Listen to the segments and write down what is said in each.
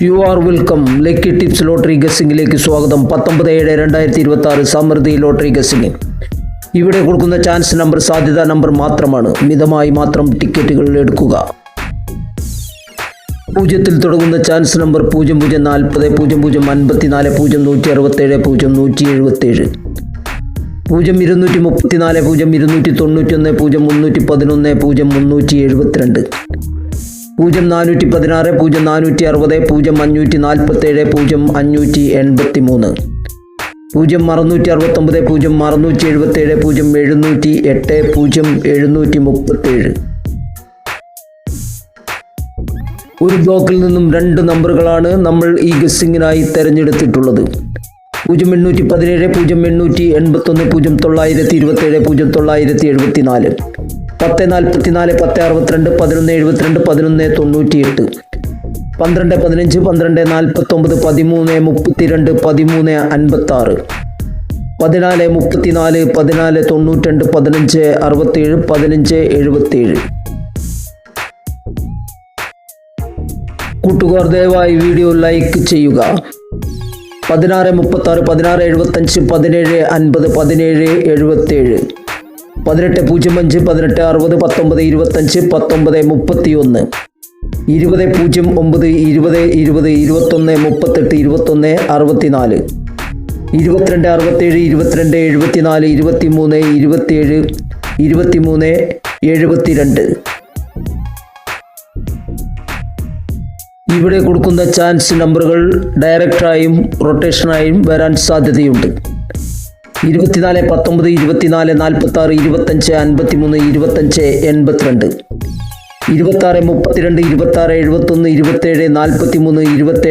U are welcome. Lucky tips lottery ഗസ്സിംഗിലേക്ക് സ്വാഗതം. 19/7/2026 സമൃദ്ധി ലോട്ടറി ഗസ്സിംഗ്. ഇവിടെ കൊടുക്കുന്ന ചാൻസ് നമ്പർ സാധ്യതാ നമ്പർ മാത്രമാണ്. മിതമായി മാത്രം ടിക്കറ്റുകൾ എടുക്കുക. 0 തുടങ്ങുന്ന ചാൻസ് നമ്പർ 0040 0054 0167 0177 0234 0291 0311 0372 0416 0460 0547 0583 0669 0677 0708 ഒരു ബ്ലോക്കിൽ നിന്നും 2 നമ്പറുകളാണ് നമ്മൾ ഈ ഗസ്സിങ്ങിനായി തിരഞ്ഞെടുത്തിട്ടുള്ളത്. 0817 0881 0927 0974 1044 1062 1172 1198 12 15 12 49 13 32 13 56 14 34 14 92 15 67 15 77. കൂട്ടുകാർ ദയവായി വീഡിയോ ലൈക്ക് ചെയ്യുക. 16 36 16 75 17 50 17 77 18 05 18 60 19 25 19 31 20 09 20 20 21 38 21 64 22 67 22 74 23 27 23 72. ഇവിടെ കൊടുക്കുന്ന ചാൻസ് നമ്പറുകൾ ഡയറക്റ്റായും റൊട്ടേഷനായും വരാൻ സാധ്യതയുണ്ട്. 24 19 24 46 25 53 25 82 26 32 26 71 27 43 27 90 28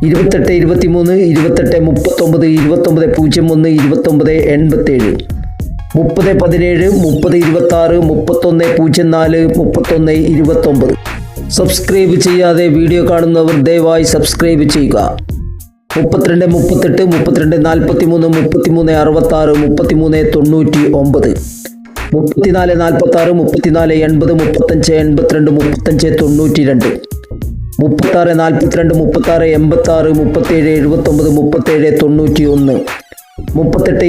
23 28 39 29 01 29 87 30 17 30 26 31 04 31 29. സബ്സ്ക്രൈബ് ചെയ്യാതെ വീഡിയോ കാണുന്നവർ ദയവായി സബ്സ്ക്രൈബ് ചെയ്യുക. 32 38 32 43 33 66 33 99 34 46 34 80 35 82 35 92 36 42 36 86 37 79 37 91 38 25 38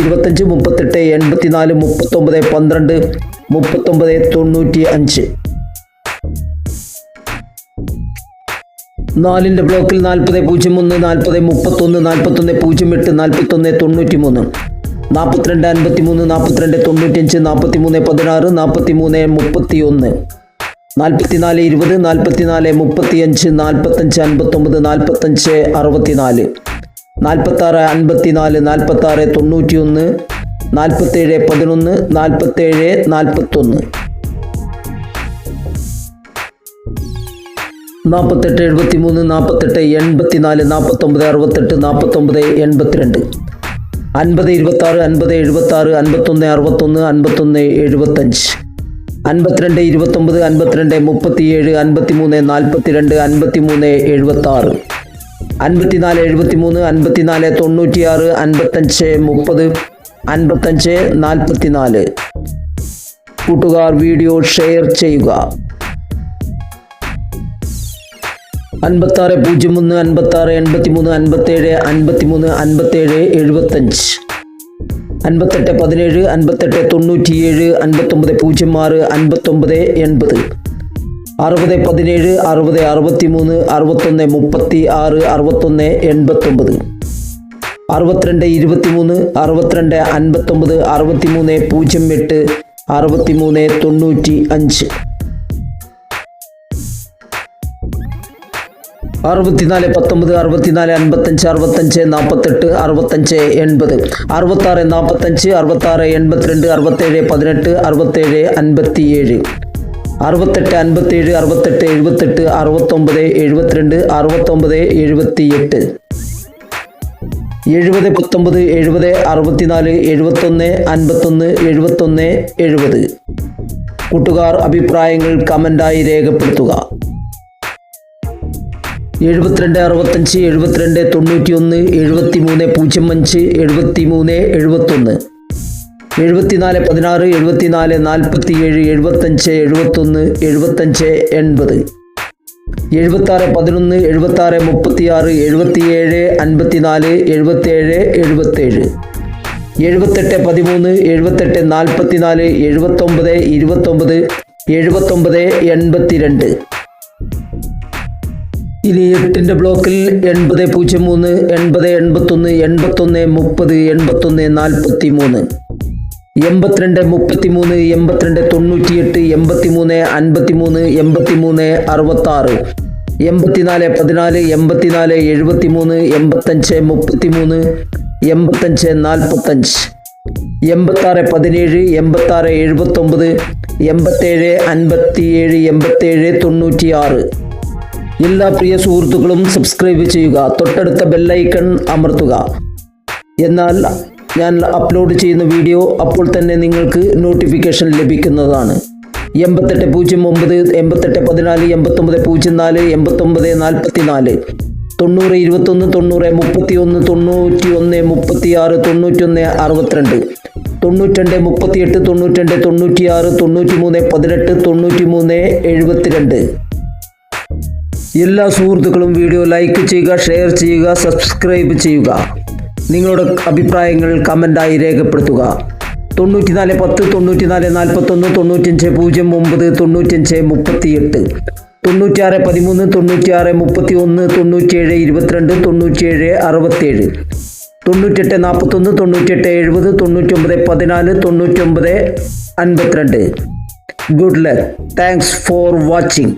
84 39 12 39 95. 4 ബ്ലോക്കിൽ 40 01 40 31 41 08 41 93 42 53 42 95 43 16 43 31 44 20 44 35 45 59 45 64 46 54 46 91 47 11 47 41 48 73 48 84 49 68 49 82 50 26 50 76 51 61 51 75 52 29 52 37 53 42 53 76 54 73 54 96 55 30 55 44. കൂട്ടുകാർ വീഡിയോ ഷെയർ ചെയ്യുക. 56 01 56 83 57 53 57 75 58 17 58 97 59 06 59 80 60 17 60 63 61 36 61 89 62 23 62 59 63 08 63 95 64 19 64 55 65 48 65 80 66 45 66 82 67 18 67 57 68 57 68 78 69 72 69 78 70 19 70 64 71 51 71 70. കൂട്ടുകാർ അഭിപ്രായങ്ങൾ കമൻ്റായി രേഖപ്പെടുത്തുക. 72 65 72 91 73 05 73 71 74 16 74 47 75 71 75 80 76 11 76 36 77 54 77 77 78 13 78 44 79 29 79 82. ഇനി 8ന്റെ ബ്ലോക്കിൽ 80 03 80 81 81 30 81 43 82 33 82 98 83 53 83 66 84 14 84 73 85 33 85 45 86 17 86 79 87 57 87 96. എല്ലാ പ്രിയ സുഹൃത്തുക്കളും സബ്സ്ക്രൈബ് ചെയ്യുക, തൊട്ടടുത്ത ബെല്ലൈക്കൺ അമർത്തുക. എന്നാൽ ഞാൻ അപ്ലോഡ് ചെയ്യുന്ന വീഡിയോ അപ്പോൾ തന്നെ നിങ്ങൾക്ക് നോട്ടിഫിക്കേഷൻ ലഭിക്കുന്നതാണ്. 88 09 88 14 89 04 89 44 90 21 90 31 91 36 91 62 92 38 92 96 93 18 93 72. എല്ലാ സുഹൃത്തുക്കളും വീഡിയോ ലൈക്ക് ചെയ്യുക, ഷെയർ ചെയ്യുക, സബ്സ്ക്രൈബ് ചെയ്യുക. നിങ്ങളുടെ അഭിപ്രായങ്ങൾ കമൻ്റായി രേഖപ്പെടുത്തുക. 94 10 94 41 95 09 95 38 96 13 96 31 97 22 97 67 98 41 98 70 99 14 99 52. Good luck. Thanks for watching.